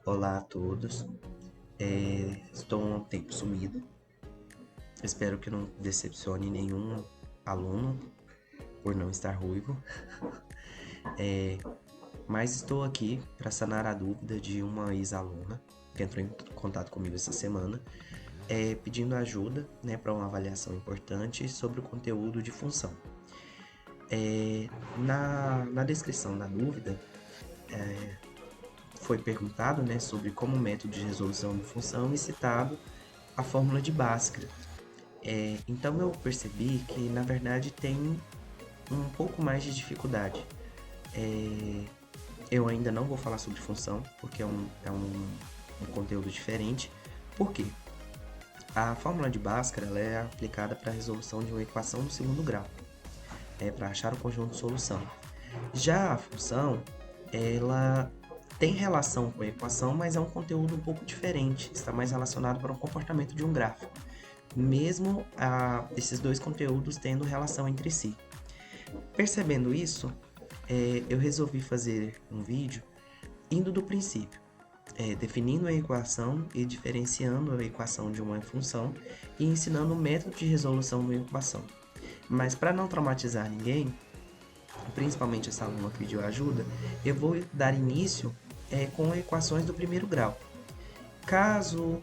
Olá a todos, estou um tempo sumido, espero que não decepcione nenhum aluno por não estar ruivo, mas estou aqui para sanar a dúvida de uma ex-aluna que entrou em contato comigo essa semana, pedindo ajuda, né, para uma avaliação importante sobre o conteúdo de função. Na descrição da dúvida, foi perguntado, né, sobre como método de resolução de função e citado a fórmula de Bhaskara. Então eu percebi que na verdade tem um pouco mais de dificuldade. Eu ainda não vou falar sobre função, porque é um conteúdo diferente. Por quê? A fórmula de Bhaskara ela é aplicada para a resolução de uma equação no segundo grau, para achar o conjunto de solução. Já a função, ela tem relação com a equação, mas é um conteúdo um pouco diferente, está mais relacionado para o comportamento de um gráfico, mesmo esses dois conteúdos tendo relação entre si. Percebendo isso, eu resolvi fazer um vídeo indo do princípio, definindo a equação e diferenciando a equação de uma função e ensinando o método de resolução de uma equação. Mas para não traumatizar ninguém, principalmente essa aluna que pediu ajuda, eu vou dar início com equações do primeiro grau. Caso,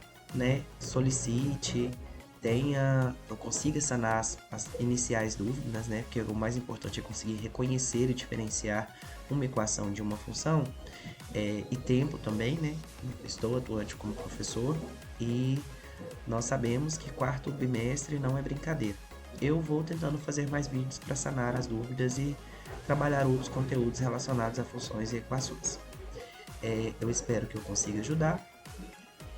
solicite, eu consiga sanar as iniciais dúvidas, porque o mais importante é conseguir reconhecer e diferenciar uma equação de uma função, e tempo também, estou atuante como professor e nós sabemos que quarto bimestre não é brincadeira. Eu vou tentando fazer mais vídeos para sanar as dúvidas e trabalhar outros conteúdos relacionados a funções e equações. Eu espero que eu consiga ajudar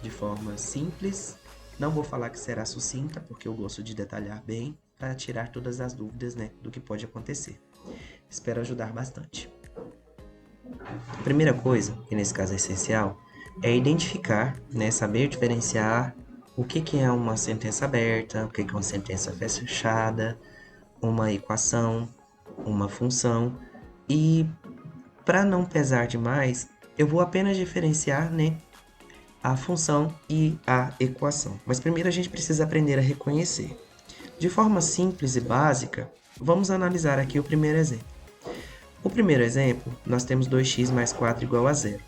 de forma simples. Não vou falar que será sucinta, porque eu gosto de detalhar bem para tirar todas as dúvidas do que pode acontecer. Espero ajudar bastante. A primeira coisa, e nesse caso é essencial, é identificar, saber diferenciar o que é uma sentença aberta, o que é uma sentença fechada, uma equação, uma função. E para não pesar demais, eu vou apenas diferenciar, a função e a equação. Mas primeiro a gente precisa aprender a reconhecer. De forma simples e básica, vamos analisar aqui o primeiro exemplo. O primeiro exemplo, nós temos 2x mais 4 igual a 0.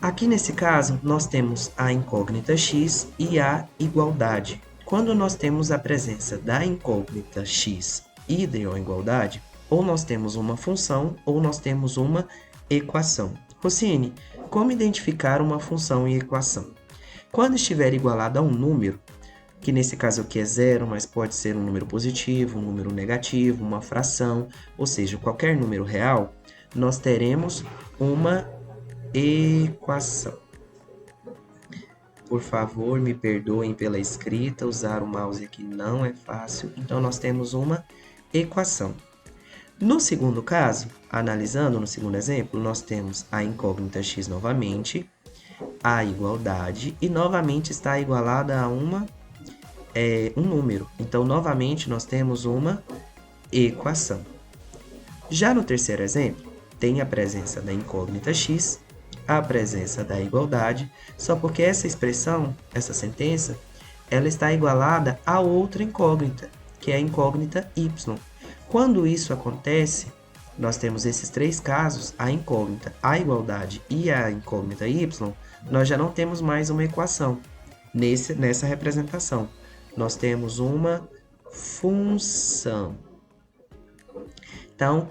Aqui nesse caso, nós temos a incógnita x e a igualdade. Quando nós temos a presença da incógnita x e de uma igualdade, ou nós temos uma função ou nós temos uma equação. Rossini, como identificar uma função e equação? Quando estiver igualada a um número, que nesse caso aqui é 0, mas pode ser um número positivo, um número negativo, uma fração, ou seja, qualquer número real, nós teremos uma equação. Por favor, me perdoem pela escrita, usar o mouse aqui não é fácil, então nós temos uma equação. No segundo caso, analisando no segundo exemplo, nós temos a incógnita x novamente, a igualdade, e novamente está igualada a um número. Então, novamente, nós temos uma equação. Já no terceiro exemplo, tem a presença da incógnita x, a presença da igualdade, só porque essa expressão, essa sentença, ela está igualada a outra incógnita, que é a incógnita y. Quando isso acontece, nós temos esses três casos, a incógnita, a igualdade e a incógnita y, nós já não temos mais uma equação nessa representação. Nós temos uma função. Então,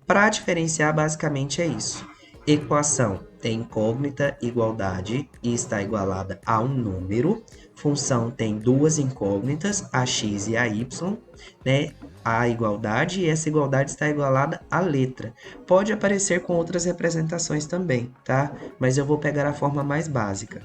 para diferenciar, basicamente é isso. Equação tem incógnita, igualdade e está igualada a um número. Função tem duas incógnitas, a x e a y, a igualdade, e essa igualdade está igualada à letra. Pode aparecer com outras representações também, tá? Mas eu vou pegar a forma mais básica.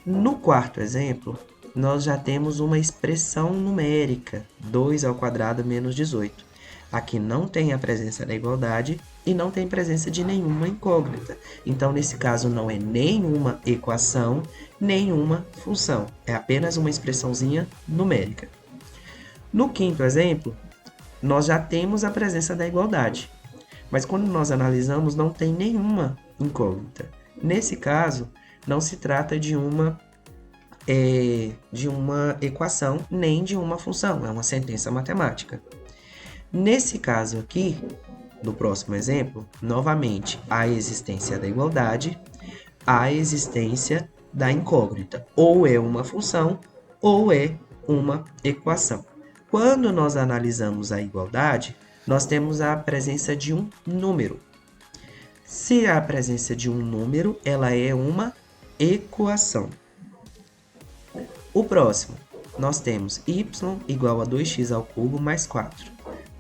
No quarto exemplo, nós já temos uma expressão numérica, 2 ao quadrado menos 18. Aqui não tem a presença da igualdade e não tem presença de nenhuma incógnita. Então, nesse caso, não é nenhuma equação, nenhuma função. É apenas uma expressãozinha numérica. No quinto exemplo, nós já temos a presença da igualdade. Mas quando nós analisamos, não tem nenhuma incógnita. Nesse caso, não se trata de uma equação nem de uma função, é uma sentença matemática. Nesse caso aqui, do próximo exemplo, novamente, a existência da igualdade, a existência da incógnita. Ou é uma função, ou é uma equação. Quando nós analisamos a igualdade, nós temos a presença de um número. Se há a presença de um número, ela é uma equação. O próximo, nós temos y igual a 2x ao cubo mais 4.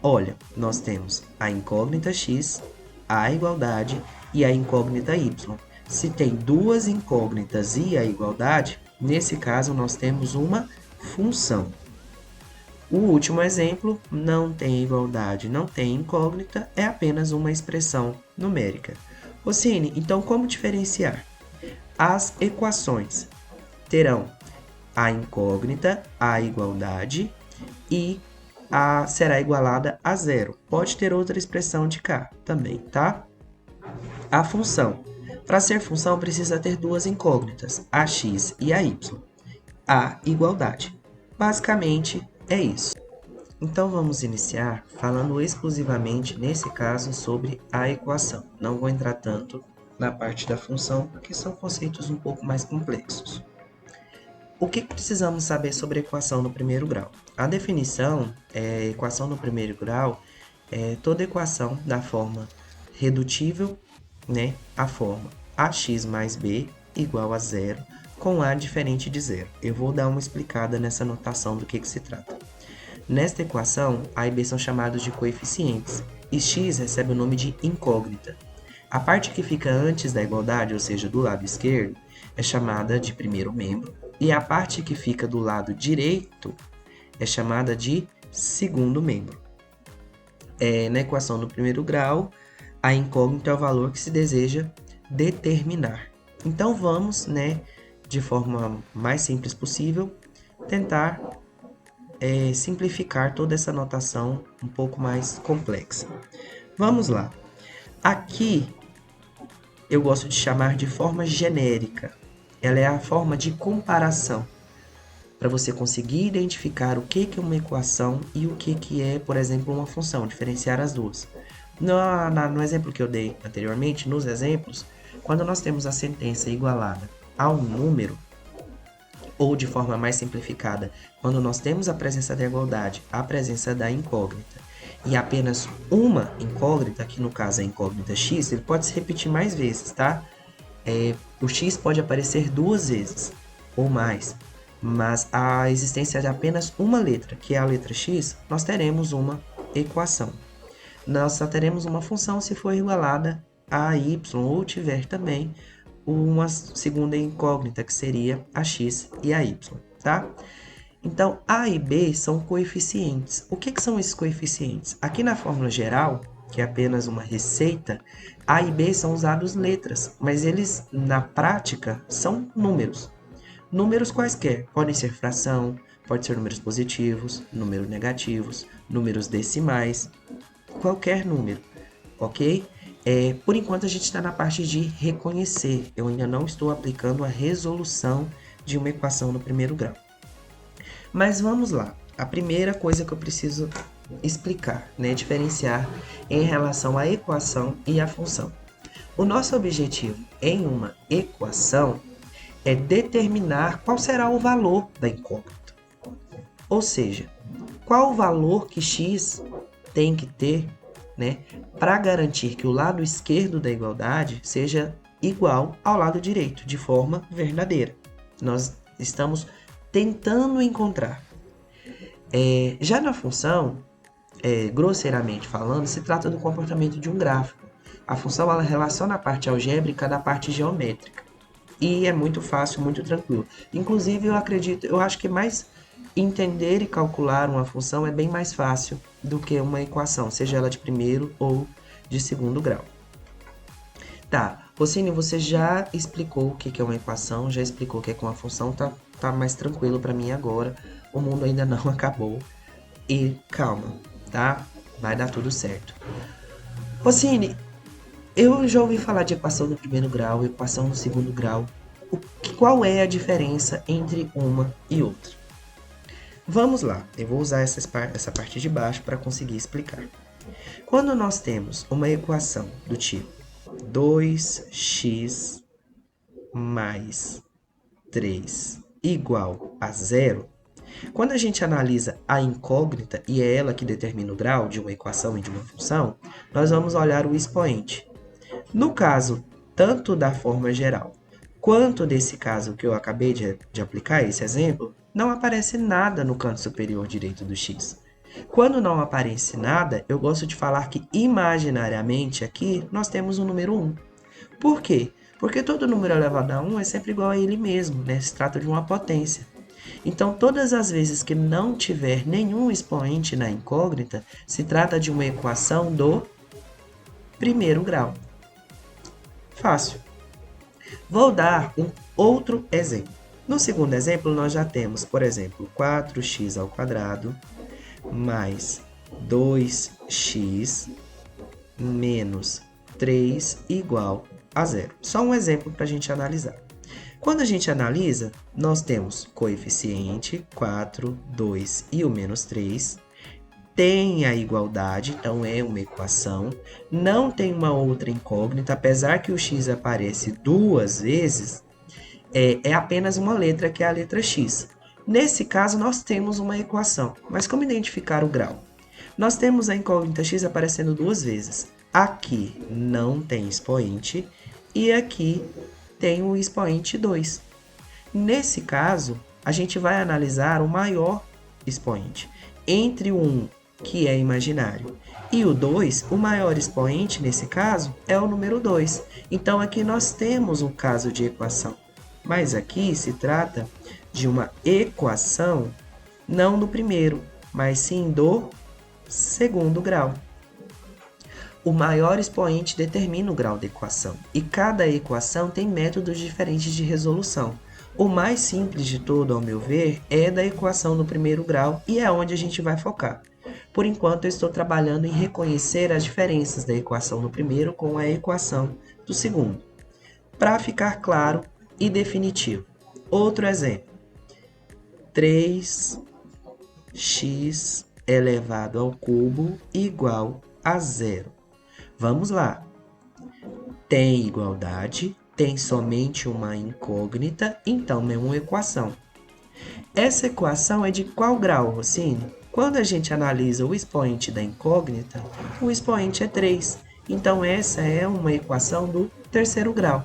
Olha, nós temos a incógnita x, a igualdade e a incógnita y. Se tem duas incógnitas e a igualdade, nesse caso nós temos uma função. O último exemplo, não tem igualdade, não tem incógnita, é apenas uma expressão numérica. Rossini, então como diferenciar? As equações terão a incógnita, a igualdade e será igualada a zero. Pode ter outra expressão de cá também, tá? A função. Para ser função, precisa ter duas incógnitas, a x e a y. A igualdade. Basicamente, é isso. Então, vamos iniciar falando exclusivamente, nesse caso, sobre a equação. Não vou entrar tanto na parte da função, porque são conceitos um pouco mais complexos. O que precisamos saber sobre a equação no primeiro grau? A definição equação no primeiro grau é toda equação da forma redutível, né, a forma ax mais b igual a zero, com a diferente de zero. Eu vou dar uma explicada nessa notação do que se trata. Nesta equação, a e b são chamados de coeficientes, e x recebe o nome de incógnita. A parte que fica antes da igualdade, ou seja, do lado esquerdo, é chamada de primeiro membro, e a parte que fica do lado direito é chamada de segundo membro. Na equação do primeiro grau, a incógnita é o valor que se deseja determinar. Então vamos, de forma mais simples possível, tentar simplificar toda essa notação um pouco mais complexa. Vamos lá. Aqui eu gosto de chamar de forma genérica. Ela é a forma de comparação, para você conseguir identificar o que é uma equação e o que é, por exemplo, uma função, diferenciar as duas. No exemplo que eu dei anteriormente, nos exemplos, quando nós temos a sentença igualada a um número, ou de forma mais simplificada, quando nós temos a presença da igualdade, a presença da incógnita, e apenas uma incógnita, que no caso é a incógnita x, ele pode se repetir mais vezes, tá? O x pode aparecer duas vezes ou mais, mas a existência de apenas uma letra, que é a letra x, nós teremos uma equação. Nós só teremos uma função se for igualada a y ou tiver também uma segunda incógnita, que seria a x e a y, tá? Então, a e b são coeficientes. O que são esses coeficientes? Aqui na fórmula geral, que é apenas uma receita, A e B são usados letras, mas eles, na prática, são números. Números quaisquer, podem ser fração, pode ser números positivos, números negativos, números decimais, qualquer número, ok? Por enquanto a gente está na parte de reconhecer, eu ainda não estou aplicando a resolução de uma equação no primeiro grau. Mas vamos lá, a primeira coisa que eu preciso explicar, diferenciar em relação à equação e à função. O nosso objetivo em uma equação é determinar qual será o valor da incógnita. Ou seja, qual o valor que x tem que ter, para garantir que o lado esquerdo da igualdade seja igual ao lado direito, de forma verdadeira. Nós estamos tentando encontrar. Já na função, grosseiramente falando, se trata do comportamento de um gráfico. A função ela relaciona a parte algébrica da parte geométrica. E é muito fácil, muito tranquilo. Inclusive, eu acho que mais entender e calcular uma função é bem mais fácil do que uma equação, seja ela de primeiro ou de segundo grau. Tá, Rossini, você já explicou o que é uma equação, já explicou o que é uma função, tá mais tranquilo para mim agora. O mundo ainda não acabou. E calma, tá? vai dar tudo certo. Rossini, eu já ouvi falar de equação do primeiro grau, equação do segundo grau. Qual é a diferença entre uma e outra? Vamos lá, eu vou usar essa parte de baixo para conseguir explicar. Quando nós temos uma equação do tipo 2x mais 3 igual a zero, quando a gente analisa a incógnita, e é ela que determina o grau de uma equação e de uma função, nós vamos olhar o expoente. No caso, tanto da forma geral, quanto desse caso que eu acabei de aplicar, esse exemplo, não aparece nada no canto superior direito do x. Quando não aparece nada, eu gosto de falar que imaginariamente aqui nós temos o número 1. Por quê? Porque todo número elevado a 1 é sempre igual a ele mesmo, né? Se trata de uma potência. Então, todas as vezes que não tiver nenhum expoente na incógnita, se trata de uma equação do primeiro grau. Fácil. Vou dar um outro exemplo. No segundo exemplo, nós já temos, por exemplo, 4x ao quadrado mais 2x menos 3 igual a zero. Só um exemplo para a gente analisar. Quando a gente analisa, nós temos coeficiente 4, 2 e o menos 3. Tem a igualdade, então é uma equação. Não tem uma outra incógnita, apesar que o x aparece duas vezes, é apenas uma letra, que é a letra x. Nesse caso, nós temos uma equação. Mas como identificar o grau? Nós temos a incógnita x aparecendo duas vezes. Aqui não tem expoente e aqui tem o expoente 2. Nesse caso, a gente vai analisar o maior expoente. Entre o 1, que é imaginário, e o 2, o maior expoente, nesse caso, é o número 2. Então, aqui nós temos um caso de equação. Mas aqui se trata de uma equação, não do primeiro, mas sim do segundo grau. O maior expoente determina o grau da equação, e cada equação tem métodos diferentes de resolução. O mais simples de todo, ao meu ver, é da equação do primeiro grau, e é onde a gente vai focar. Por enquanto, eu estou trabalhando em reconhecer as diferenças da equação do primeiro com a equação do segundo, para ficar claro e definitivo. Outro exemplo. 3x elevado ao cubo igual a zero. Vamos lá. Tem igualdade, tem somente uma incógnita, então é uma equação. Essa equação é de qual grau, Rossini? Quando a gente analisa o expoente da incógnita, o expoente é 3. Então, essa é uma equação do terceiro grau.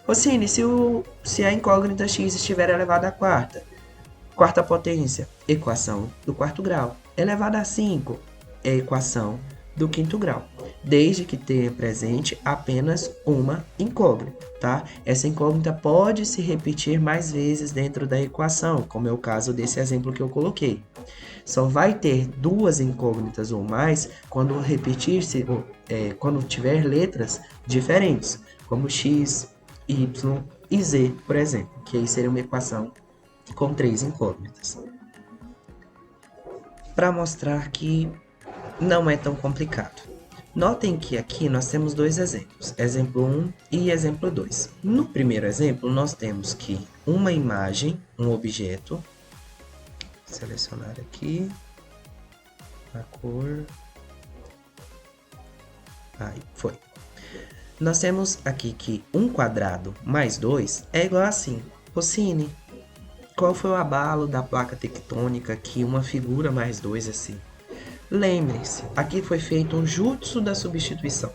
Rossini, se a incógnita x estiver elevada à quarta potência, equação do quarto grau. Elevada a 5, é equação do quinto grau, desde que tenha presente apenas uma incógnita, tá? Essa incógnita pode se repetir mais vezes dentro da equação, como é o caso desse exemplo que eu coloquei. Só vai ter duas incógnitas ou mais quando repetir-se, quando tiver letras diferentes, como x, y e z, por exemplo, que aí seria uma equação com 3 incógnitas. Para mostrar que não é tão complicado. Notem que aqui nós temos dois exemplos, exemplo 1 e exemplo 2. No primeiro exemplo, nós temos que uma imagem, um objeto, selecionar aqui a cor, aí foi. Nós temos aqui que 1 quadrado mais 2 é igual a 5. Rossini, qual foi o abalo da placa tectônica que uma figura mais 2 é 5? Lembre-se, aqui foi feito um jutsu da substituição,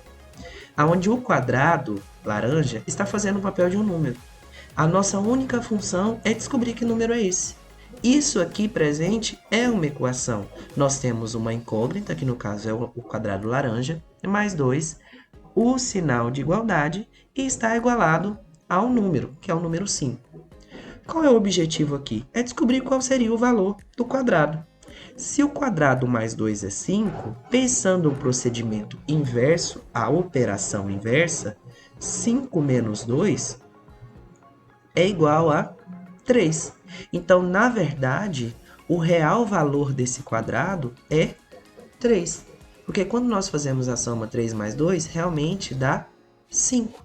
onde o quadrado laranja está fazendo o papel de um número. A nossa única função é descobrir que número é esse. Isso aqui presente é uma equação. Nós temos uma incógnita, que no caso é o quadrado laranja, mais 2, o sinal de igualdade, e está igualado ao número, que é o número 5. Qual é o objetivo aqui? É descobrir qual seria o valor do quadrado. Se o quadrado mais 2 é 5, pensando o procedimento inverso, a operação inversa, 5 menos 2 é igual a 3. Então, na verdade, o real valor desse quadrado é 3. Porque quando nós fazemos a soma 3 mais 2, realmente dá 5.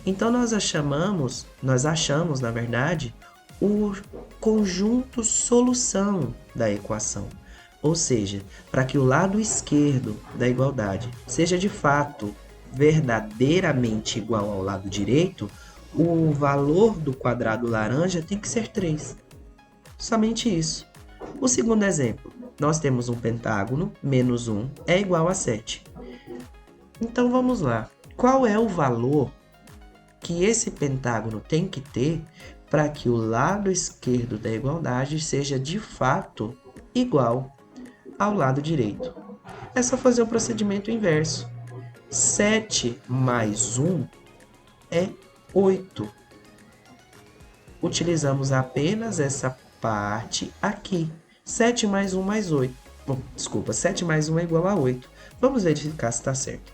Então nós achamos, na verdade, o conjunto solução da equação. Ou seja, para que o lado esquerdo da igualdade seja de fato verdadeiramente igual ao lado direito, o valor do quadrado laranja tem que ser 3. Somente isso. O segundo exemplo, nós temos um pentágono, menos 1 é igual a 7. Então vamos lá. Qual é o valor que esse pentágono tem que ter para que o lado esquerdo da igualdade seja de fato igual ao lado direito? É só fazer o procedimento inverso. 7 mais 1 é 8. Utilizamos apenas essa parte aqui. 7 mais 1 mais 8. Bom, desculpa, 7 mais 1 é igual a 8. Vamos verificar se está certo.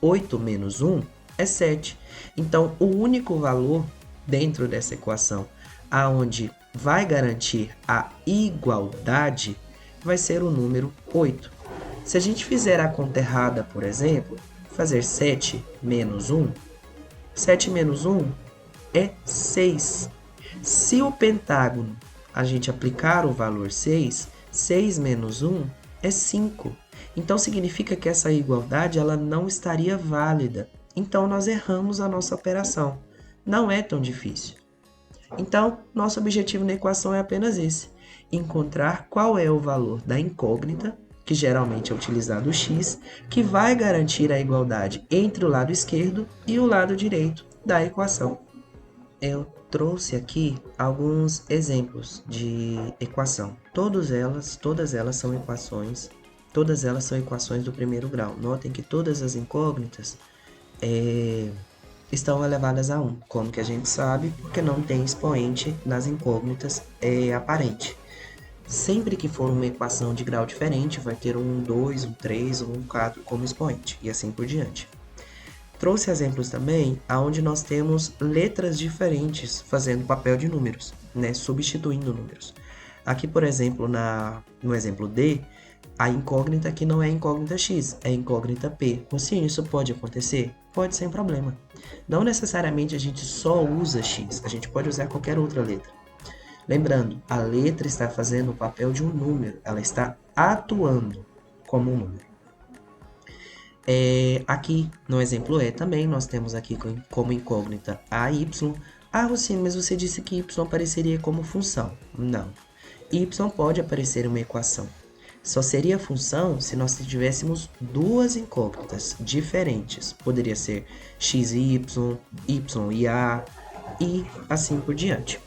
8 menos 1 é 7. Então, o único valor dentro dessa equação aonde vai garantir a igualdade vai ser o número 8. Se a gente fizer a conta errada, por exemplo, fazer 7 menos 1, 7 menos 1 é 6. Se o pentágono a gente aplicar o valor 6, 6 menos 1 é 5. Então significa que essa igualdade ela não estaria válida. Então nós erramos a nossa operação. Não é tão difícil. Então, nosso objetivo na equação é apenas esse: encontrar qual é o valor da incógnita, que geralmente é utilizado o x, que vai garantir a igualdade entre o lado esquerdo e o lado direito da equação. Eu trouxe aqui alguns exemplos de equação. Todas elas são equações do primeiro grau. Notem que todas as incógnitas estão elevadas a 1. Como que a gente sabe? Porque não tem expoente nas incógnitas aparente. Sempre que for uma equação de grau diferente, vai ter um 2, um 3 ou um 4 como expoente, e assim por diante. Trouxe exemplos também onde nós temos letras diferentes fazendo papel de números, né? Substituindo números. Aqui, por exemplo, no exemplo D, a incógnita aqui não é incógnita X, é incógnita P. Sim, isso pode acontecer? Pode, sem problema. Não necessariamente a gente só usa X, a gente pode usar qualquer outra letra. Lembrando, a letra está fazendo o papel de um número, ela está atuando como um número. Aqui, no exemplo E também, nós temos aqui como incógnita AY. Ah, Rossini, mas você disse que Y apareceria como função. Não. Y pode aparecer uma equação. Só seria função se nós tivéssemos duas incógnitas diferentes. Poderia ser x e y, y e a, e assim por diante.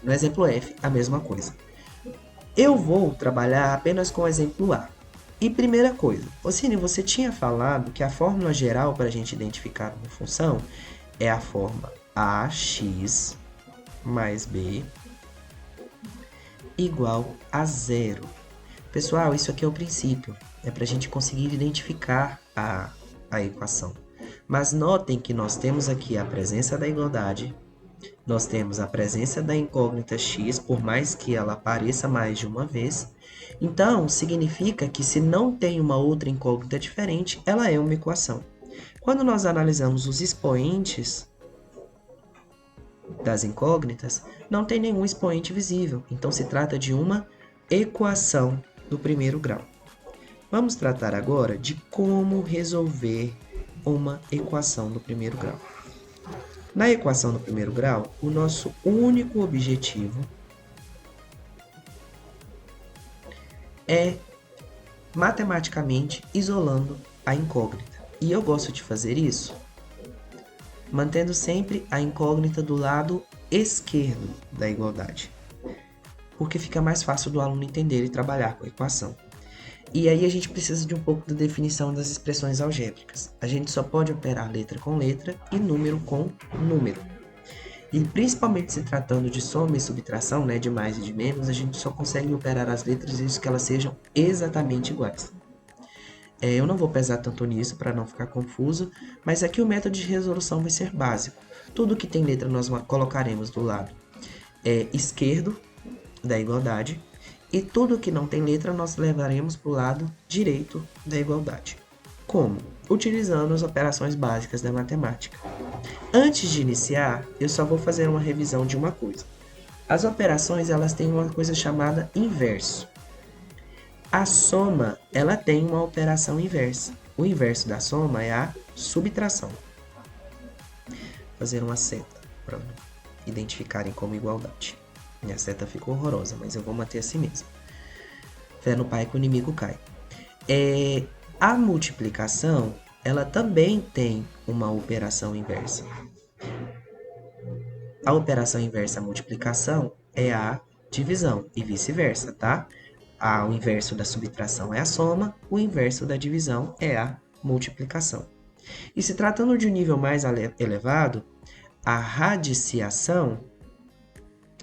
No exemplo F, a mesma coisa. Eu vou trabalhar apenas com o exemplo A. E primeira coisa, Rossini, você tinha falado que a fórmula geral para a gente identificar uma função é a forma ax mais b igual a 0. Pessoal, isso aqui é o princípio, é para a gente conseguir identificar a equação. Mas notem que nós temos aqui a presença da igualdade, nós temos a presença da incógnita x, por mais que ela apareça mais de uma vez. Então, significa que se não tem uma outra incógnita diferente, ela é uma equação. Quando nós analisamos os expoentes das incógnitas, não tem nenhum expoente visível. Então, se trata de uma equação do primeiro grau. Vamos tratar agora de como resolver uma equação do primeiro grau. Na equação do primeiro grau, o nosso único objetivo é matematicamente isolando a incógnita. E eu gosto de fazer isso mantendo sempre a incógnita do lado esquerdo da igualdade, porque fica mais fácil do aluno entender e trabalhar com a equação. E aí a gente precisa de um pouco da definição das expressões algébricas. A gente só pode operar letra com letra e número com número. E principalmente se tratando de soma e subtração, né, de mais e de menos, a gente só consegue operar as letras desde que elas sejam exatamente iguais. Eu não vou pesar tanto nisso para não ficar confuso, mas aqui o método de resolução vai ser básico. Tudo que tem letra nós colocaremos do lado esquerdo da igualdade E tudo que não tem letra nós levaremos para o lado direito da igualdade. Como? Utilizando as operações básicas da matemática. Antes de iniciar, eu só vou fazer uma revisão de uma coisa. As operações, elas têm uma coisa chamada inverso. A soma, ela tem uma operação inversa. O inverso da soma é a subtração. Vou fazer uma seta para identificarem como igualdade. Minha seta ficou horrorosa, mas eu vou manter assim mesmo. Fé no pai que o inimigo cai. A multiplicação, ela também tem uma operação inversa. A operação inversa à multiplicação é a divisão e vice-versa, tá? O inverso da subtração é a soma, o inverso da divisão é a multiplicação. E se tratando de um nível mais elevado, a radiciação,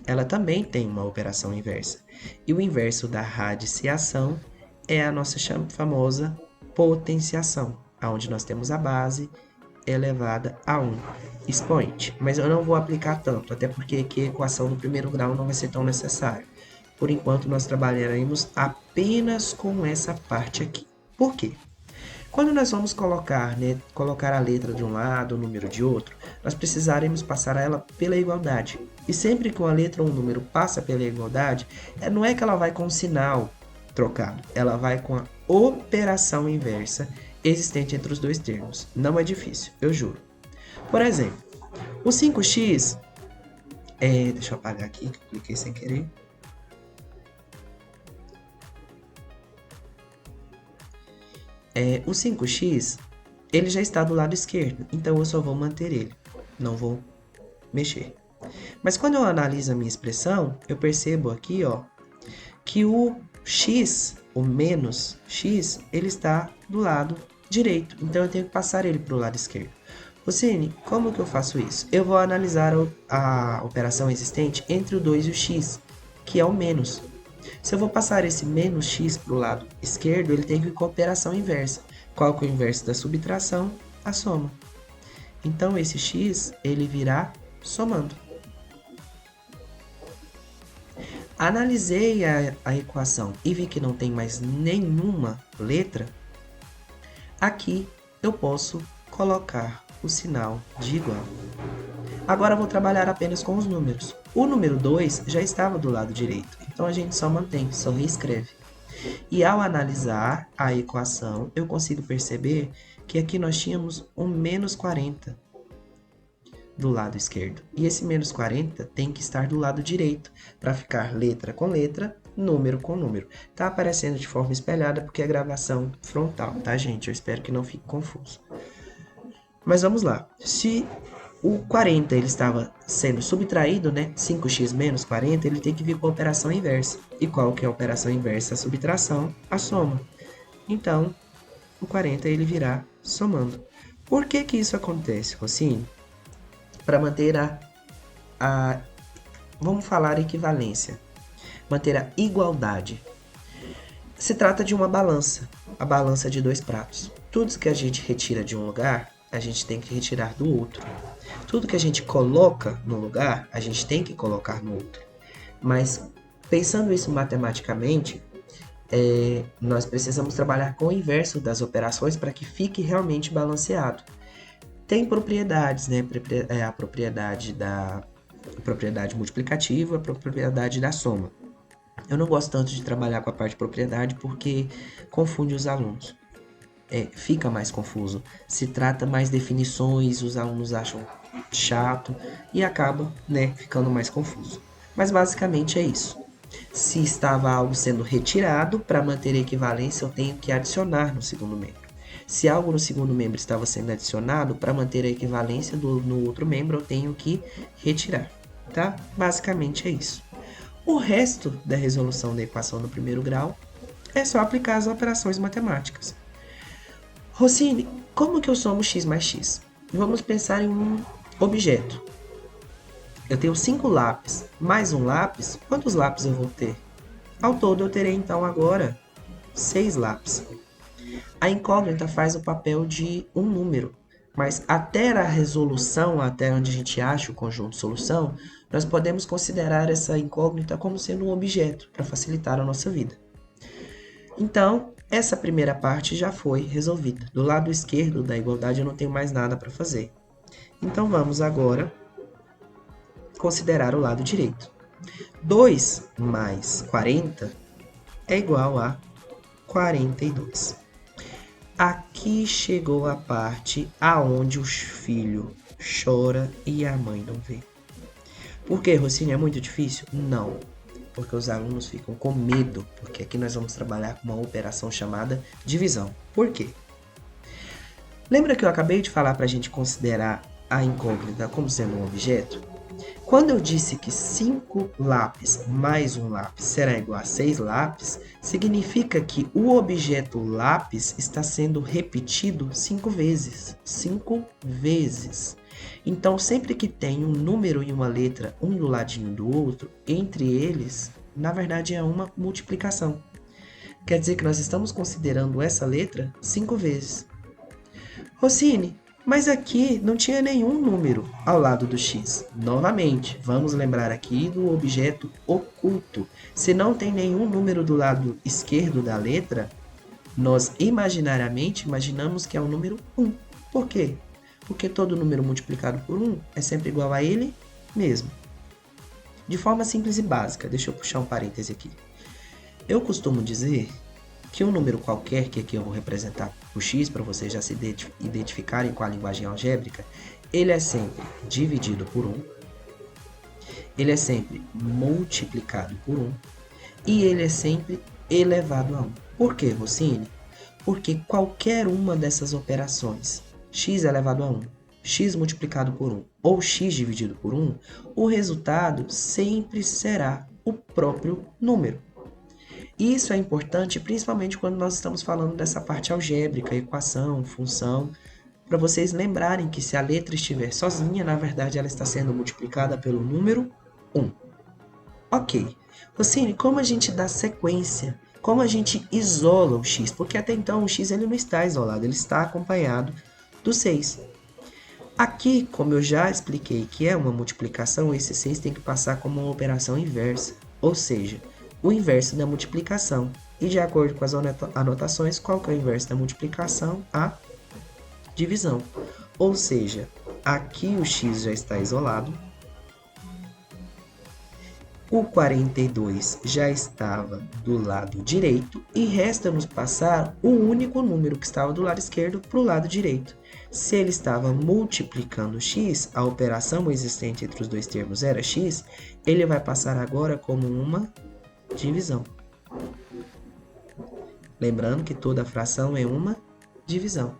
ela também tem uma operação inversa. E o inverso da radiciação é a nossa famosa potenciação, onde nós temos a base elevada a 1 expoente. Mas eu não vou aplicar tanto, até porque aqui a equação do primeiro grau não vai ser tão necessária. Por enquanto, nós trabalharemos apenas com essa parte aqui. Por quê? Quando nós vamos colocar a letra de um lado, o número de outro, nós precisaremos passar ela pela igualdade. E sempre que uma letra ou um número passa pela igualdade, não é que ela vai com o sinal trocado, ela vai com a operação inversa existente entre os dois termos. Não é difícil, eu juro. Por exemplo, o 5x, deixa eu apagar aqui, que eu cliquei sem querer. O 5x, ele já está do lado esquerdo, então eu só vou manter ele, não vou mexer. Mas quando eu analiso a minha expressão, eu percebo aqui, ó, que o x, o menos x, ele está do lado direito, então eu tenho que passar ele para o lado esquerdo. Rossini, como que eu faço isso? Eu vou analisar a operação existente entre o 2 e o x, que é o menos. Se eu vou passar esse menos x para o lado esquerdo, ele tem que ir com a operação inversa. Qual que é o inverso da subtração? A soma. Então, esse x, ele virá somando. Analisei a equação e vi que não tem mais nenhuma letra. Aqui, eu posso colocar o sinal de igual. Agora, eu vou trabalhar apenas com os números. O número 2 já estava do lado direito, então a gente só mantém, só reescreve. E ao analisar a equação, eu consigo perceber que aqui nós tínhamos um menos 40 do lado esquerdo. E esse menos 40 tem que estar do lado direito, para ficar letra com letra, número com número. Tá aparecendo de forma espelhada porque é gravação frontal, tá, gente? Eu espero que não fique confuso. Mas vamos lá. Se o 40 ele estava sendo subtraído, né? 5x menos 40, ele tem que vir com a operação inversa. E qual que é a operação inversa? A subtração, a soma. Então, o 40 ele virá somando. Por que que isso acontece, Rossini? Para manter vamos falar equivalência, manter a igualdade. Se trata de uma balança, a balança de 2 pratos. Tudo que a gente retira de um lugar, a gente tem que retirar do outro. Tudo que a gente coloca no lugar, a gente tem que colocar no outro. Mas, pensando isso matematicamente, nós precisamos trabalhar com o inverso das operações para que fique realmente balanceado. Tem propriedades, né? A propriedade multiplicativa, a propriedade da soma. Eu não gosto tanto de trabalhar com a parte de propriedade porque confunde os alunos. Fica mais confuso. Se trata mais definições, os alunos acham chato e acaba, né, ficando mais confuso. Mas basicamente é isso. Se estava algo sendo retirado, para manter a equivalência eu tenho que adicionar no segundo membro. Se algo no segundo membro estava sendo adicionado, para manter a equivalência no outro membro eu tenho que retirar, tá? Basicamente é isso. O resto da resolução da equação do primeiro grau é só aplicar as operações matemáticas. Rossini, como que eu somo x mais x? Vamos pensar em um objeto. Eu tenho 5 lápis, mais um lápis. Quantos lápis eu vou ter? Ao todo eu terei então agora 6 lápis. A incógnita faz o papel de um número. Mas até a resolução, até onde a gente acha o conjunto de solução, nós podemos considerar essa incógnita como sendo um objeto para facilitar a nossa vida. Então, essa primeira parte já foi resolvida. Do lado esquerdo da igualdade eu não tenho mais nada para fazer. Então vamos agora considerar o lado direito. 2 mais 40 é igual a 42. Aqui chegou a parte aonde o filho chora e a mãe não vê. Por que, Rocine? É muito difícil? Não, porque os alunos ficam com medo, porque aqui nós vamos trabalhar com uma operação chamada divisão. Por quê? Lembra que eu acabei de falar para a gente considerar a incógnita como sendo um objeto? Quando eu disse que 5 lápis mais um lápis será igual a 6 lápis, significa que o objeto lápis está sendo repetido 5 vezes. 5 vezes. Então, sempre que tem um número e uma letra, um do ladinho do outro, entre eles, na verdade é uma multiplicação. Quer dizer que nós estamos considerando essa letra 5 vezes. Rocine, mas aqui não tinha nenhum número ao lado do x. Novamente, vamos lembrar aqui do objeto oculto. Se não tem nenhum número do lado esquerdo da letra, nós imaginariamente imaginamos que é o número 1. Por quê? Porque todo número multiplicado por 1 é sempre igual a ele mesmo. De forma simples e básica, deixa eu puxar um parêntese aqui. Eu costumo dizer que um número qualquer, que aqui eu vou representar o x para vocês já se identificarem com a linguagem algébrica, ele é sempre dividido por 1, ele é sempre multiplicado por 1 e ele é sempre elevado a 1. Por quê, Rocine? Porque qualquer uma dessas operações, x elevado a 1, x multiplicado por 1 ou x dividido por 1, o resultado sempre será o próprio número. Isso é importante principalmente quando nós estamos falando dessa parte algébrica, equação, função, para vocês lembrarem que se a letra estiver sozinha, na verdade ela está sendo multiplicada pelo número 1. Ok. Rocine, como a gente dá sequência? Como a gente isola o x? Porque até então o x ele não está isolado, ele está acompanhado do 6. Aqui, como eu já expliquei que é uma multiplicação, esse 6 tem que passar como uma operação inversa, ou seja, o inverso da multiplicação. E de acordo com as anotações, qual que é o inverso da multiplicação? A divisão. Ou seja, aqui o x já está isolado. O 42 já estava do lado direito e resta-nos passar o único número que estava do lado esquerdo para o lado direito. Se ele estava multiplicando x, a operação existente entre os dois termos era x, ele vai passar agora como uma divisão. Lembrando que toda fração é uma divisão.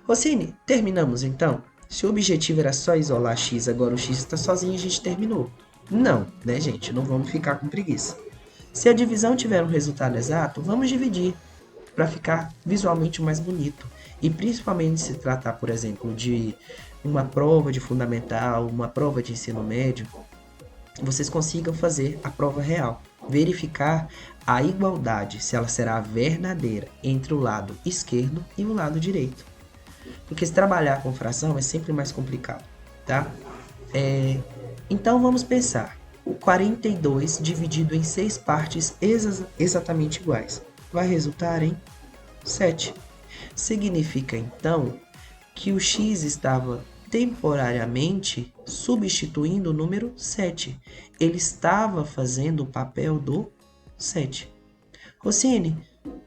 Rocine, terminamos então? Se o objetivo era só isolar x, agora o x está sozinho, a gente terminou. Não, né, gente? Não vamos ficar com preguiça. Se a divisão tiver um resultado exato, vamos dividir para ficar visualmente mais bonito. E principalmente se tratar, por exemplo, de uma prova de fundamental, uma prova de ensino médio, vocês consigam fazer a prova real. Verificar a igualdade, se ela será verdadeira entre o lado esquerdo e o lado direito. Porque se trabalhar com fração é sempre mais complicado, tá? Então vamos pensar. O 42 dividido em 6 partes exatamente iguais vai resultar em 7. Significa então que o x estava temporariamente substituindo o número 7. Ele estava fazendo o papel do 7. Rocine,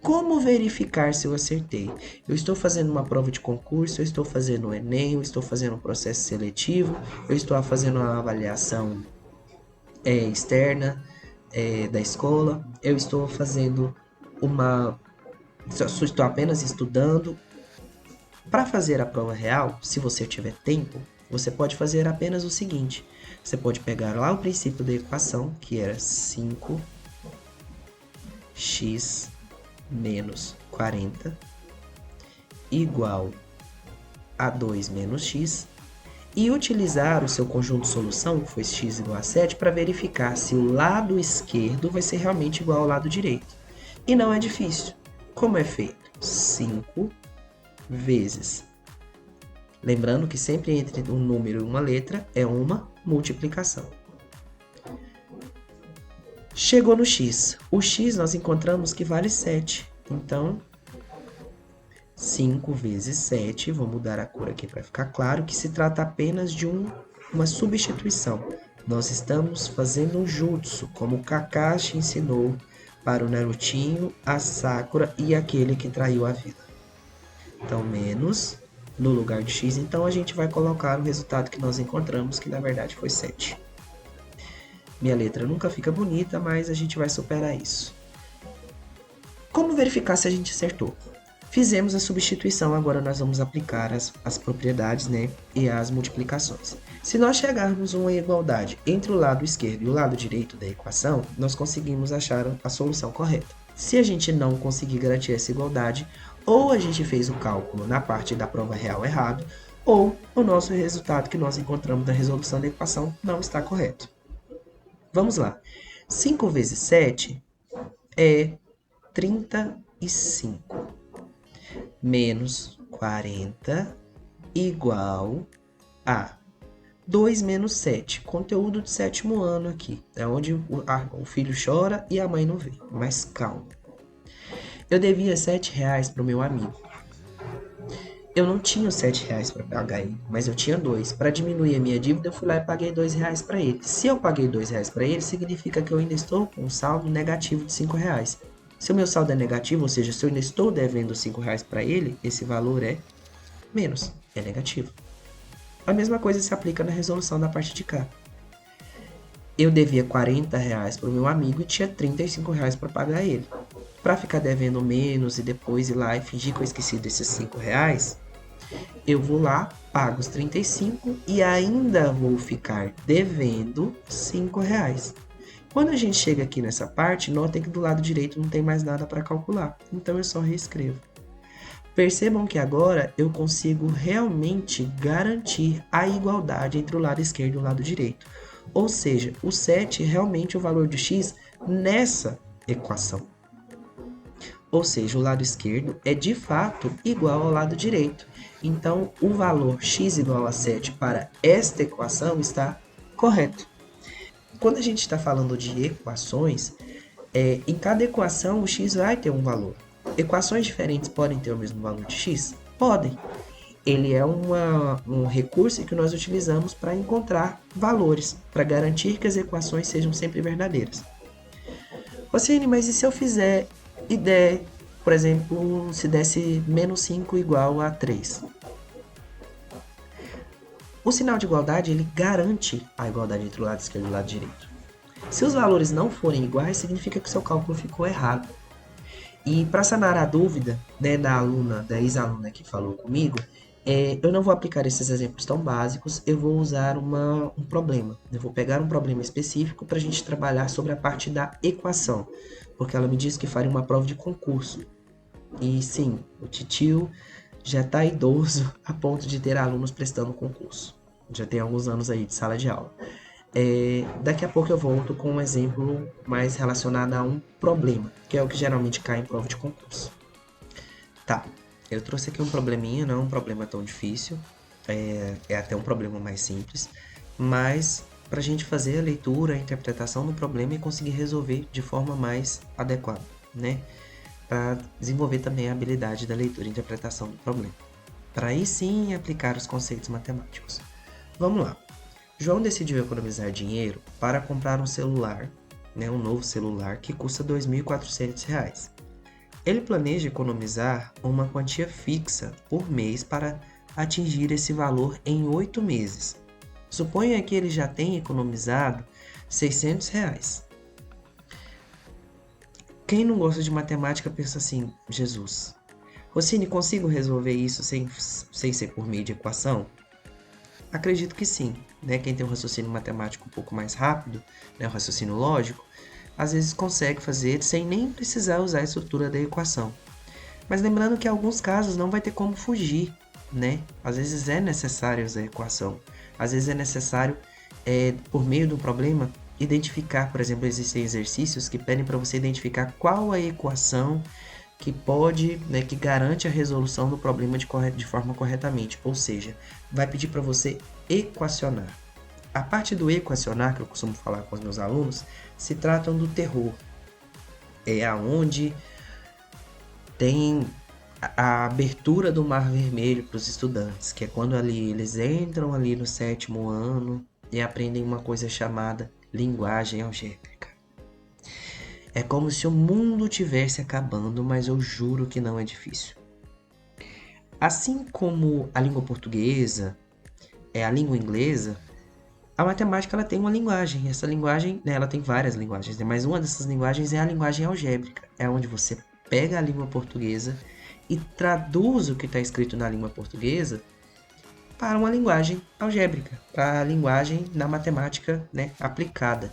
como verificar se eu acertei? Eu estou fazendo uma prova de concurso, eu estou fazendo o Enem, eu estou fazendo um processo seletivo, eu estou fazendo uma avaliação externa da escola, eu estou fazendo estou apenas estudando. Para fazer a prova real, se você tiver tempo, você pode fazer apenas o seguinte. Você pode pegar lá o princípio da equação, que era 5x menos 40 igual a 2 menos x, e utilizar o seu conjunto de solução, que foi x igual a 7, para verificar se o lado esquerdo vai ser realmente igual ao lado direito. E não é difícil. Como é feito? 5 vezes Lembrando que sempre entre um número e uma letra é uma multiplicação. Chegou no x. O x nós encontramos que vale 7. Então, 5 vezes 7, vou mudar a cor aqui para ficar claro que se trata apenas de uma substituição. Nós estamos fazendo um jutsu, como o Kakashi ensinou para o Narutinho, a Sakura e aquele que traiu a vida. Então, menos no lugar de x, então a gente vai colocar o resultado que nós encontramos, que na verdade foi 7. Minha letra nunca fica bonita, mas a gente vai superar isso. Como verificar se a gente acertou? Fizemos a substituição, agora nós vamos aplicar as propriedades, né, e as multiplicações. Se nós chegarmos a uma igualdade entre o lado esquerdo e o lado direito da equação, nós conseguimos achar a solução correta. Se a gente não conseguir garantir essa igualdade, ou a gente fez o cálculo na parte da prova real errado, ou o nosso resultado que nós encontramos na resolução da equação não está correto. Vamos lá. 5 vezes 7 é 35. Menos 40 igual a 2 menos 7. Conteúdo de 7º ano aqui. É onde o filho chora e a mãe não vê. Mas calma. Eu devia R$7 para o meu amigo. Eu não tinha os R$7 para pagar ele, mas eu tinha 2. Para diminuir a minha dívida, eu fui lá e paguei R$2 para ele. Se eu paguei R$2 para ele, significa que eu ainda estou com um saldo negativo de R$5. Se o meu saldo é negativo, ou seja, se eu ainda estou devendo R$5 para ele, esse valor é menos, é negativo. A mesma coisa se aplica na resolução da parte de cá. Eu devia R$40 para o meu amigo e tinha R$35 para pagar ele. Para ficar devendo menos e depois ir lá e fingir que eu esqueci desses R$5, eu vou lá, pago os 35 e ainda vou ficar devendo R$5. Quando a gente chega aqui nessa parte, notem que do lado direito não tem mais nada para calcular. Então eu só reescrevo. Percebam que agora eu consigo realmente garantir a igualdade entre o lado esquerdo e o lado direito. Ou seja, o 7 é realmente o valor de x nessa equação. Ou seja, o lado esquerdo é de fato igual ao lado direito. Então, o valor x igual a 7 para esta equação está correto. Quando a gente está falando de equações, em cada equação o x vai ter um valor. Equações diferentes podem ter o mesmo valor de x? Podem. Ele é um recurso que nós utilizamos para encontrar valores, para garantir que as equações sejam sempre verdadeiras. Rociane, mas e se eu fizer e der, por exemplo, se desse menos 5 igual a 3? O sinal de igualdade, ele garante a igualdade entre o lado esquerdo e o lado direito. Se os valores não forem iguais, significa que o seu cálculo ficou errado. E para sanar a dúvida, né, da ex-aluna que falou comigo, eu não vou aplicar esses exemplos tão básicos, eu vou usar um problema. Eu vou pegar um problema específico para a gente trabalhar sobre a parte da equação, porque ela me disse que faria uma prova de concurso. E sim, o titio já está idoso a ponto de ter alunos prestando concurso. Já tem alguns anos aí de sala de aula. Daqui a pouco eu volto com um exemplo mais relacionado a um problema, que é o que geralmente cai em prova de concurso. Tá, eu trouxe aqui um probleminha, não é um problema tão difícil, é até um problema mais simples, mas para a gente fazer a leitura, a interpretação do problema e conseguir resolver de forma mais adequada, né? Para desenvolver também a habilidade da leitura e interpretação do problema. Para aí sim aplicar os conceitos matemáticos. Vamos lá. João decidiu economizar dinheiro para comprar um celular, né, um novo celular que custa R$ 2.400. Ele planeja economizar uma quantia fixa por mês para atingir esse valor em 8 meses. Suponha que ele já tenha economizado R$ 600. Quem não gosta de matemática pensa assim, Jesus, Rociane, consigo resolver isso sem ser por meio de equação? Acredito que sim, né? Quem tem um raciocínio matemático um pouco mais rápido, né, um raciocínio lógico, às vezes consegue fazer sem nem precisar usar a estrutura da equação. Mas lembrando que em alguns casos não vai ter como fugir, né? Às vezes é necessário usar a equação. Às vezes é necessário, por meio do problema, identificar, por exemplo, existem exercícios que pedem para você identificar qual a equação que pode, né, que garante a resolução do problema de forma corretamente, ou seja, vai pedir para você equacionar. A parte do equacionar, que eu costumo falar com os meus alunos, se tratam do terror. É aonde tem a abertura do Mar Vermelho para os estudantes, que é quando ali eles entram ali no 7º ano e aprendem uma coisa chamada linguagem algébrica. É como se o mundo tivesse acabando, mas eu juro que não é difícil. Assim como a língua portuguesa é a língua inglesa, a matemática ela tem uma linguagem. Essa linguagem, né, ela tem várias linguagens, né, mas uma dessas linguagens é a linguagem algébrica. É onde você pega a língua portuguesa e traduz o que está escrito na língua portuguesa para uma linguagem algébrica, para a linguagem na matemática, né, aplicada.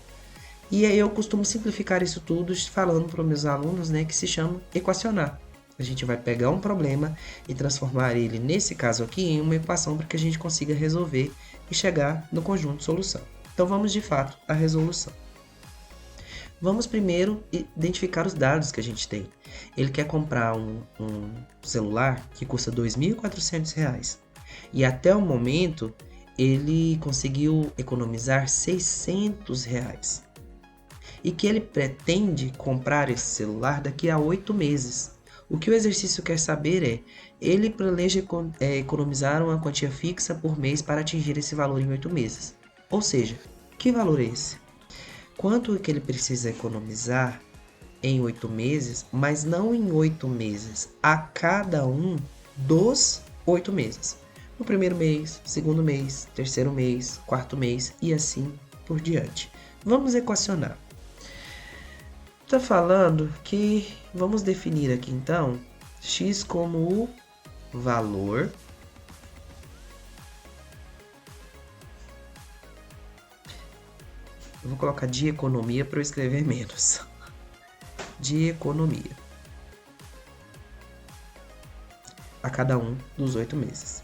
E aí eu costumo simplificar isso tudo falando para os meus alunos, né, que se chama equacionar. A gente vai pegar um problema e transformar ele, nesse caso aqui, em uma equação para que a gente consiga resolver e chegar no conjunto de solução. Então vamos de fato à resolução. Vamos primeiro identificar os dados que a gente tem. Ele quer comprar um celular que custa R$ 2.400 e até o momento ele conseguiu economizar R$ 600 e que ele pretende comprar esse celular daqui a 8 meses. O que o exercício quer saber é, ele planeja economizar uma quantia fixa por mês para atingir esse valor em 8 meses. Ou seja, que valor é esse? Quanto que ele precisa economizar em 8 meses, mas não em 8 meses, a cada um dos 8 meses. No primeiro mês, segundo mês, terceiro mês, quarto mês e assim por diante. Vamos equacionar. Está falando que vamos definir aqui então x como o valor eu vou colocar de economia para eu escrever menos. De economia a cada um dos 8 meses.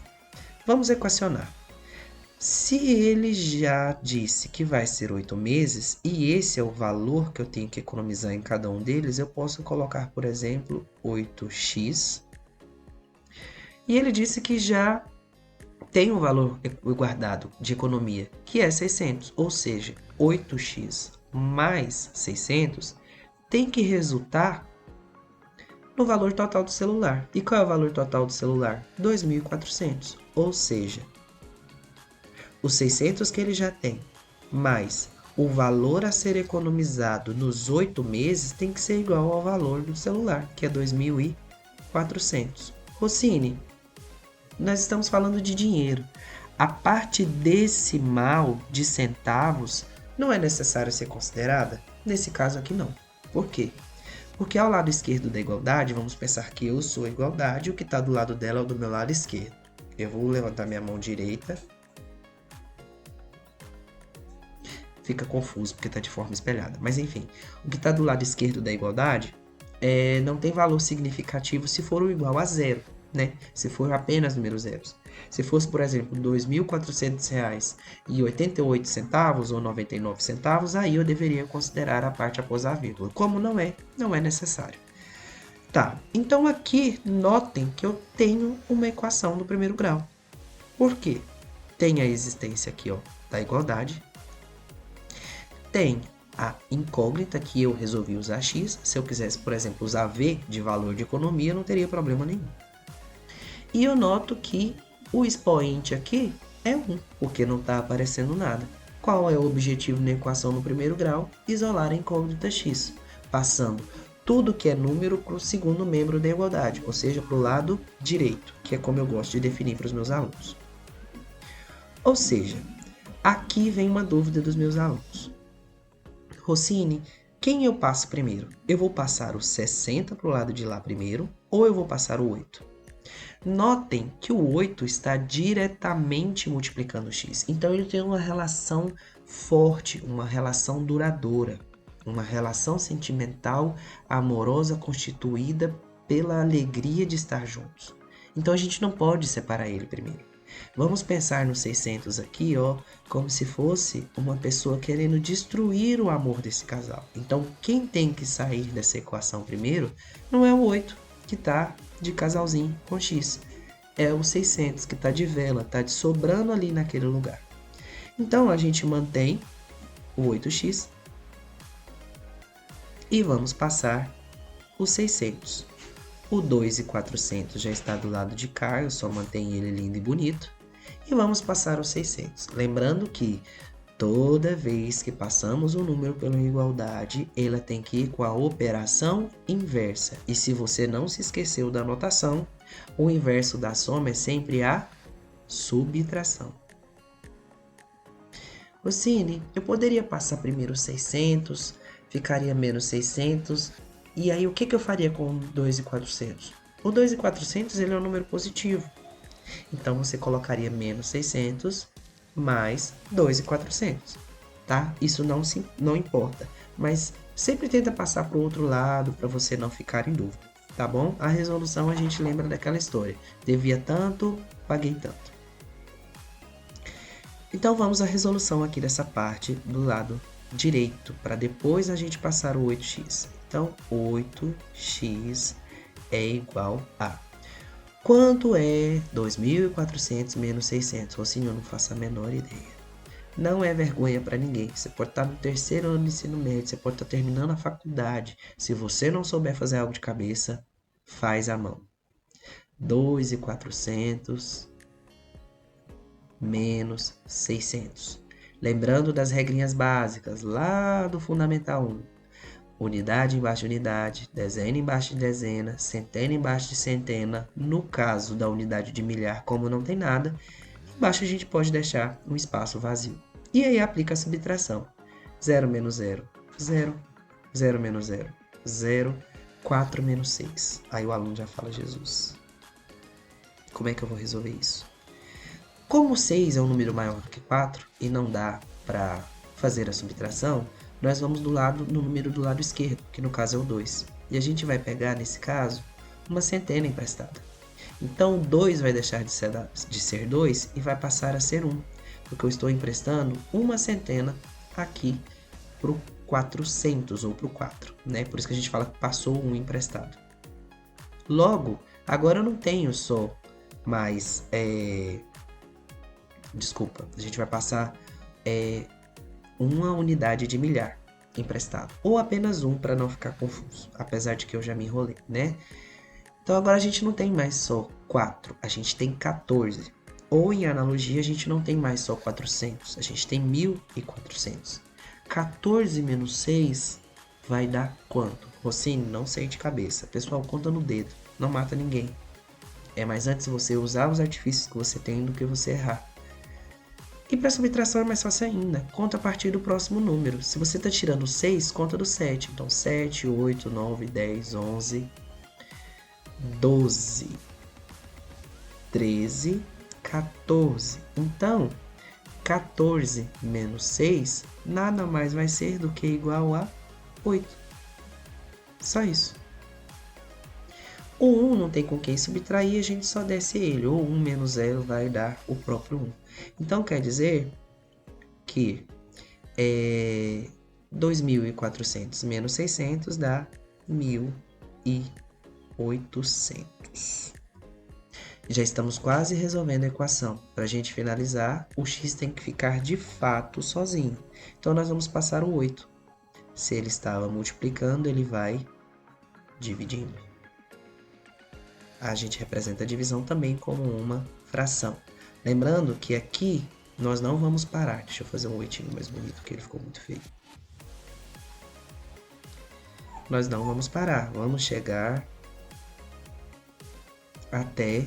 Vamos equacionar. Se ele já disse que vai ser 8 meses e esse é o valor que eu tenho que economizar em cada um deles, eu posso colocar, por exemplo, 8x. E ele disse que já tem um valor guardado de economia, que é 600, ou seja, 8x mais 600 tem que resultar no valor total do celular. E qual é o valor total do celular? 2.400, ou seja, os 600 que ele já tem, mais o valor a ser economizado nos 8 meses tem que ser igual ao valor do celular, que é 2.400. Rossini, nós estamos falando de dinheiro. A parte decimal de centavos não é necessário ser considerada? Nesse caso aqui não. Por quê? Porque ao lado esquerdo da igualdade, vamos pensar que eu sou a igualdade e o que está do lado dela é o do meu lado esquerdo. Eu vou levantar minha mão direita. Fica confuso porque está de forma espelhada. Mas enfim, o que está do lado esquerdo da igualdade não tem valor significativo se for igual a zero, né? Se for apenas números zeros. Se fosse, por exemplo, R$ 2.400,88 ou 99 centavos, aí eu deveria considerar a parte após a vírgula. Como não é necessário. Tá, então aqui notem que eu tenho uma equação do primeiro grau. Por quê? Tem a existência aqui, ó, da igualdade. Tem a incógnita que eu resolvi usar x. Se eu quisesse, por exemplo, usar v de valor de economia, não teria problema nenhum. E eu noto que o expoente aqui é 1, porque não está aparecendo nada. Qual é o objetivo na equação no primeiro grau? Isolar a incógnita x, passando tudo que é número para o segundo membro da igualdade, ou seja, para o lado direito, que é como eu gosto de definir para os meus alunos. Ou seja, aqui vem uma dúvida dos meus alunos. Rossini, quem eu passo primeiro? Eu vou passar o 60 para o lado de lá primeiro, ou eu vou passar o 8? Notem que o 8 está diretamente multiplicando x. Então, ele tem uma relação forte, uma relação duradoura, uma relação sentimental, amorosa, constituída pela alegria de estar juntos. Então, a gente não pode separar ele primeiro. Vamos pensar no 600 aqui, ó, como se fosse uma pessoa querendo destruir o amor desse casal. Então, quem tem que sair dessa equação primeiro não é o 8, que está de casalzinho com x. É o 600, que está de vela, está de sobrando ali naquele lugar. Então, a gente mantém o 8x e vamos passar o 600. O 2.400 já está do lado de cá, eu só mantenho ele lindo e bonito. E vamos passar o 600. Lembrando que toda vez que passamos um número pela igualdade, ela tem que ir com a operação inversa. E se você não se esqueceu da anotação, o inverso da soma é sempre a subtração. Rocine, eu poderia passar primeiro 600, ficaria menos 600, e aí o que eu faria com 2.400? O 2.400 ele é um número positivo, então você colocaria menos 600 mais 2.400, tá? Isso não importa, mas sempre tenta passar para o outro lado para você não ficar em dúvida, tá bom? A resolução a gente lembra daquela história, devia tanto, paguei tanto. Então vamos à resolução aqui dessa parte do lado direito, para depois a gente passar o 8x. Então, 8x é igual a... Quanto é 2.400 menos 600? Rocine, eu não faço a menor ideia. Não é vergonha para ninguém. Você pode estar no terceiro ano de ensino médio, você pode estar terminando a faculdade. Se você não souber fazer algo de cabeça, faz à mão. 2.400 menos 600. Lembrando das regrinhas básicas lá do Fundamental 1. Unidade embaixo de unidade, dezena embaixo de dezena, centena embaixo de centena. No caso da unidade de milhar, como não tem nada, embaixo a gente pode deixar um espaço vazio. E aí aplica a subtração. 0 menos 0, 0. 0 menos 0, 0. 4 menos 6. Aí o aluno já fala, Jesus, como é que eu vou resolver isso? Como 6 é um número maior do que 4 e não dá para fazer a subtração, nós vamos no número do lado esquerdo, que no caso é o 2. E a gente vai pegar, nesse caso, uma centena emprestada. Então, o 2 vai deixar de ser 2 e vai passar a ser 1, porque eu estou emprestando uma centena aqui para o 400 ou para o 4, né? Por isso que a gente fala que passou um emprestado. Logo, agora eu não tenho só mais... a gente vai passar uma unidade de milhar emprestado, ou apenas um para não ficar confuso, apesar de que eu já me enrolei, né? Então agora a gente não tem mais só 4, a gente tem 14. Ou em analogia, a gente não tem mais só 400, a gente tem 1.400. 14 menos 6 vai dar quanto? Rocine, não sei de cabeça. Pessoal, conta no dedo, não mata ninguém. É mais antes você usar os artifícios que você tem do que você errar. E para subtração é mais fácil ainda. Conta a partir do próximo número. Se você está tirando 6, conta do 7. Então, 7, 8, 9, 10, 11, 12, 13, 14. Então, 14 menos 6 nada mais vai ser do que igual a 8. Só isso. O 1 não tem com quem subtrair, a gente só desce ele. O 1 menos 0 vai dar o próprio 1. Então, quer dizer que 2.400 menos 600 dá 1.800. Já estamos quase resolvendo a equação. Para a gente finalizar, o x tem que ficar de fato sozinho. Então, nós vamos passar o 8. Se ele estava multiplicando, ele vai dividindo. A gente representa a divisão também como uma fração. Lembrando que aqui nós não vamos parar. Deixa eu fazer um 8 mais bonito, porque ele ficou muito feio. Nós não vamos parar. Vamos chegar até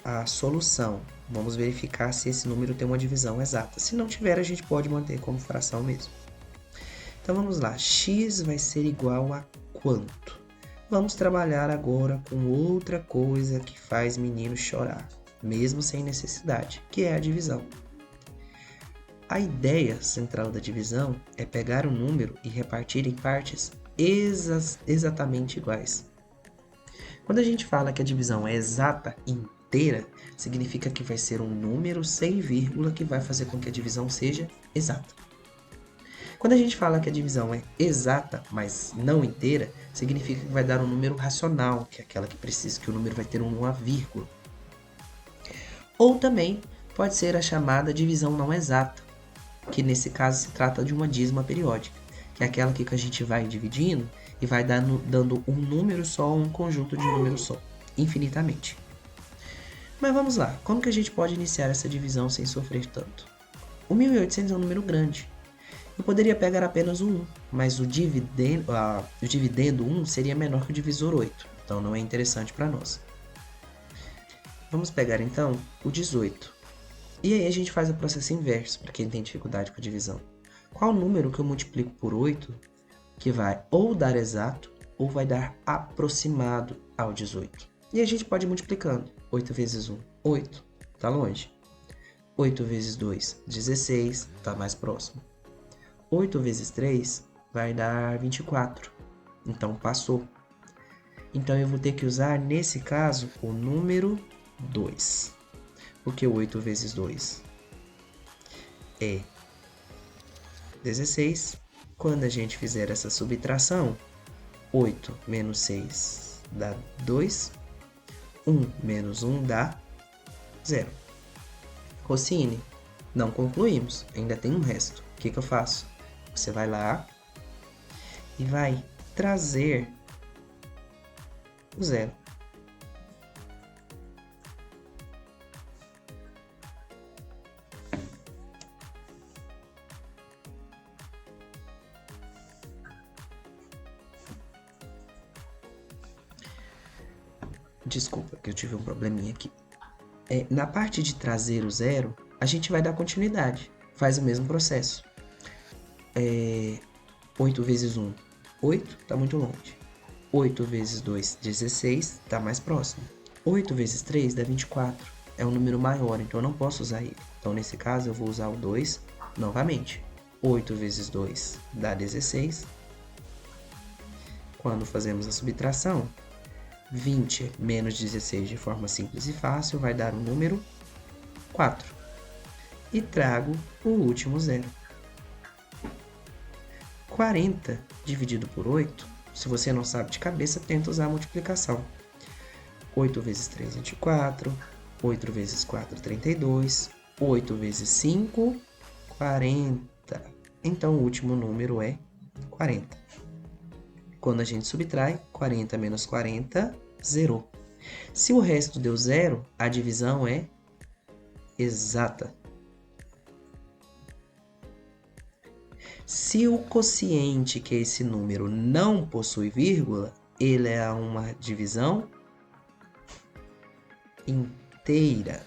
a solução. Vamos verificar se esse número tem uma divisão exata. Se não tiver, a gente pode manter como fração mesmo. Então vamos lá. X vai ser igual a quanto? Vamos trabalhar agora com outra coisa que faz menino chorar, mesmo sem necessidade, que é a divisão. A ideia central da divisão é pegar um número e repartir em partes exatamente iguais. Quando a gente fala que a divisão é exata inteira, significa que vai ser um número sem vírgula que vai fazer com que a divisão seja exata. Quando a gente fala que a divisão é exata, mas não inteira, significa que vai dar um número racional, que é aquela que precisa que o número vai ter uma vírgula. Ou também pode ser a chamada divisão não exata, que nesse caso se trata de uma dízima periódica, que é aquela que a gente vai dividindo e vai dando um número só ou um conjunto de números só, infinitamente. Mas vamos lá, como que a gente pode iniciar essa divisão sem sofrer tanto? O 1800 é um número grande. Eu poderia pegar apenas o 1, mas o dividendo 1 seria menor que o divisor 8, então não é interessante para nós. Vamos pegar então o 18. E aí a gente faz o processo inverso para quem tem dificuldade com a divisão. Qual número que eu multiplico por 8 que vai ou dar exato ou vai dar aproximado ao 18? E a gente pode ir multiplicando. 8 vezes 1, 8, está longe. 8 vezes 2, 16, está mais próximo. 8 vezes 3 vai dar 24, então passou. Então eu vou ter que usar, nesse caso, o número 2. Porque 8 vezes 2 é 16. Quando a gente fizer essa subtração, 8 menos 6 dá 2. 1 menos 1 dá 0. Rossini, não concluímos, ainda tem um resto. O que eu faço? Você vai lá e vai trazer o 0. Desculpa, que eu tive um probleminha aqui. Na parte de trazer o 0, a gente vai dar continuidade. Faz o mesmo processo. 8 vezes 1, 8, está muito longe. 8 vezes 2, 16, está mais próximo. 8 vezes 3 dá 24. É um número maior, então eu não posso usar ele. Então, nesse caso, eu vou usar o 2 novamente. 8 vezes 2 dá 16. Quando fazemos a subtração, 20 menos 16 de forma simples e fácil vai dar o número 4. E trago o último zero. 40 dividido por 8, se você não sabe de cabeça, tenta usar a multiplicação. 8 vezes 3, 24. 8 vezes 4, 32. 8 vezes 5, 40. Então, o último número é 40. Quando a gente subtrai, 40 menos 40, zerou. Se o resto deu zero, a divisão é exata. Se o quociente, que é esse número, não possui vírgula, ele é uma divisão inteira.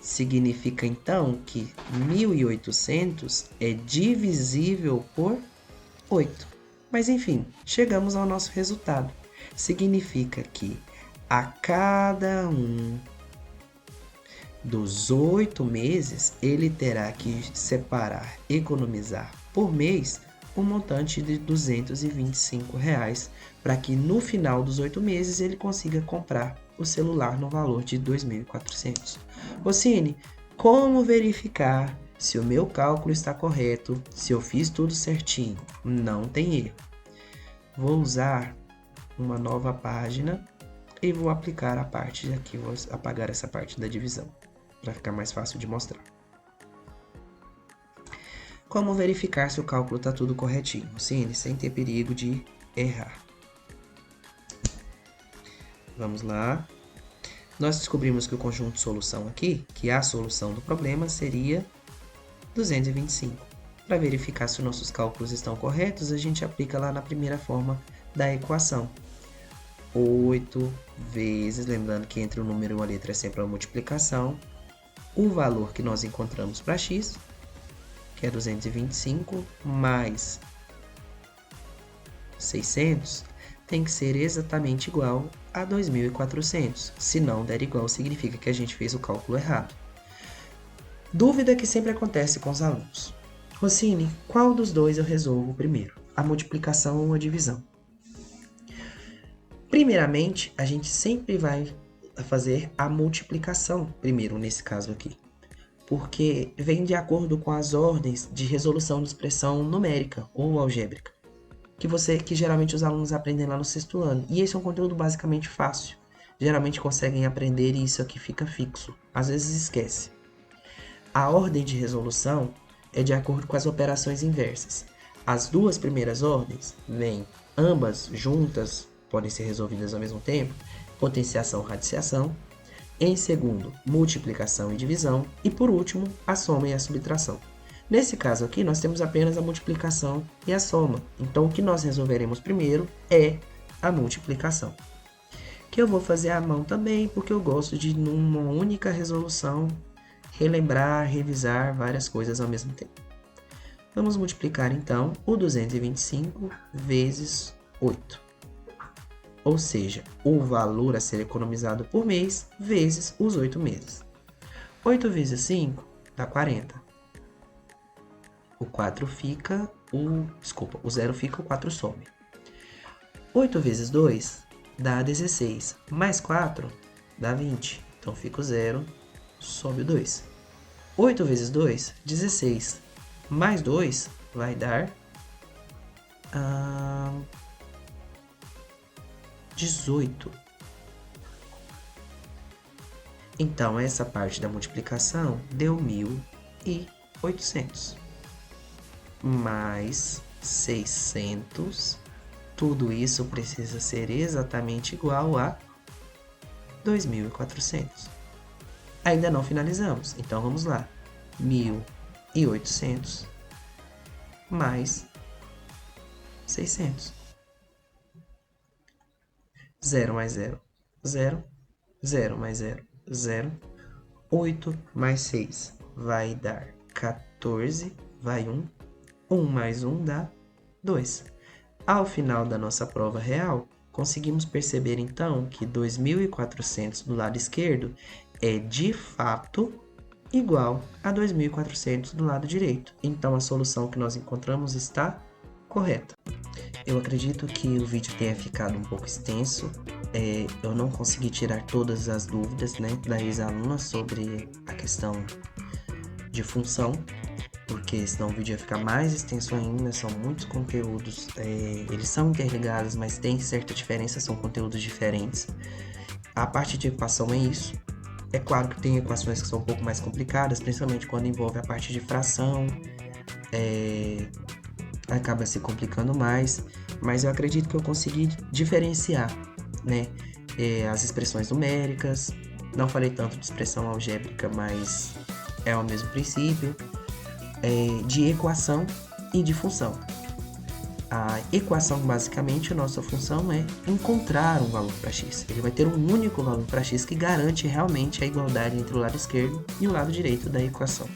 Significa, então, que 1.800 é divisível por 8. Mas, enfim, chegamos ao nosso resultado. Significa que a cada um dos 8 meses, ele terá que separar, economizar por mês, um montante de R$ 225, para que no final dos 8 meses ele consiga comprar o celular no valor de R$ 2.400. Rossini, como verificar se o meu cálculo está correto, se eu fiz tudo certinho? Não tem erro. Vou usar uma nova página e vou aplicar a parte de aqui, vou apagar essa parte da divisão, para ficar mais fácil de mostrar. Como verificar se o cálculo está tudo corretinho? Sim, sem ter perigo de errar. Vamos lá. Nós descobrimos que o conjunto de solução aqui, que a solução do problema, seria 225. Para verificar se os nossos cálculos estão corretos, a gente aplica lá na primeira forma da equação. 8 vezes, lembrando que entre o número e uma letra é sempre uma multiplicação, o valor que nós encontramos para x, que é 225, mais 600, tem que ser exatamente igual a 2.400. Se não der igual, significa que a gente fez o cálculo errado. Dúvida que sempre acontece com os alunos. Rossini, qual dos dois eu resolvo primeiro? A multiplicação ou a divisão? Primeiramente, a gente sempre vai fazer a multiplicação primeiro, nesse caso aqui. porque vem de acordo com as ordens de resolução de expressão numérica ou algébrica, que geralmente os alunos aprendem lá no sexto ano. E esse é um conteúdo basicamente fácil. Geralmente conseguem aprender e isso aqui fica fixo. Às vezes esquece. A ordem de resolução é de acordo com as operações inversas. As duas primeiras ordens vêm ambas juntas, podem ser resolvidas ao mesmo tempo, potenciação, radiciação. Em segundo, multiplicação e divisão. E por último, a soma e a subtração. Nesse caso aqui, nós temos apenas a multiplicação e a soma. Então, o que nós resolveremos primeiro é a multiplicação. Que eu vou fazer à mão também, porque eu gosto de, numa única resolução, relembrar, revisar várias coisas ao mesmo tempo. Vamos multiplicar, então, o 225 vezes 8. Ou seja, o valor a ser economizado por mês vezes os 8 meses. 8 vezes 5 dá 40. O 4 fica, o 0 fica, o 4 some. 8 vezes 2 dá 16, mais 4 dá 20. Então fica o 0, sobe o 2. 8 vezes 2, 16, mais 2 vai dar 18. Então, essa parte da multiplicação deu 1.800. Mais 600. Tudo isso precisa ser exatamente igual a 2.400. Ainda não finalizamos, então vamos lá. 1.800 mais 600. 0 mais 0, 0. 0 mais 0, 0. 8 mais 6 vai dar 14, vai 1. 1 mais 1 dá 2. Ao final da nossa prova real, conseguimos perceber então que 2.400 do lado esquerdo é de fato igual a 2.400 do lado direito. Então a solução que nós encontramos está correta. Eu acredito que o vídeo tenha ficado um pouco extenso. Eu não consegui tirar todas as dúvidas, né, da ex-aluna sobre a questão de função, porque senão o vídeo ia ficar mais extenso ainda. São muitos conteúdos, eles são interligados, mas tem certa diferença, são conteúdos diferentes. A parte de equação é isso. É claro que tem equações que são um pouco mais complicadas, principalmente quando envolve a parte de fração, acaba se complicando mais, mas eu acredito que eu consegui diferenciar, né, as expressões numéricas. Não falei tanto de expressão algébrica, mas é o mesmo princípio, de equação e de função. A equação, basicamente, a nossa função é encontrar um valor para x. Ele vai ter um único valor para x que garante realmente a igualdade entre o lado esquerdo e o lado direito da equação.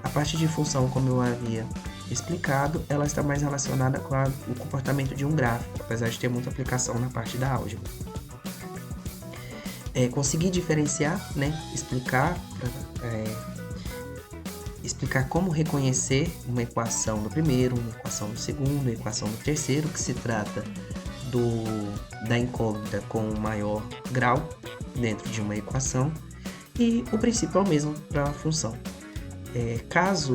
A parte de função, como eu havia explicado, ela está mais relacionada com o comportamento de um gráfico, apesar de ter muita aplicação na parte da álgebra. Conseguir diferenciar, né, explicar como reconhecer uma equação do primeiro, uma equação do segundo, uma equação do terceiro, que se trata da incógnita com o maior grau dentro de uma equação, e o princípio é o mesmo para a função. Caso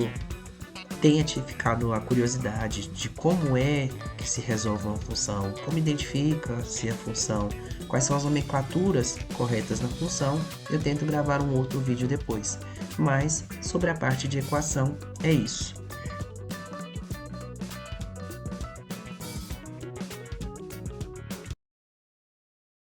tenha te ficado a curiosidade de como é que se resolve uma função, como identifica se a função, quais são as nomenclaturas corretas na função, eu tento gravar um outro vídeo depois. Mas sobre a parte de equação é isso.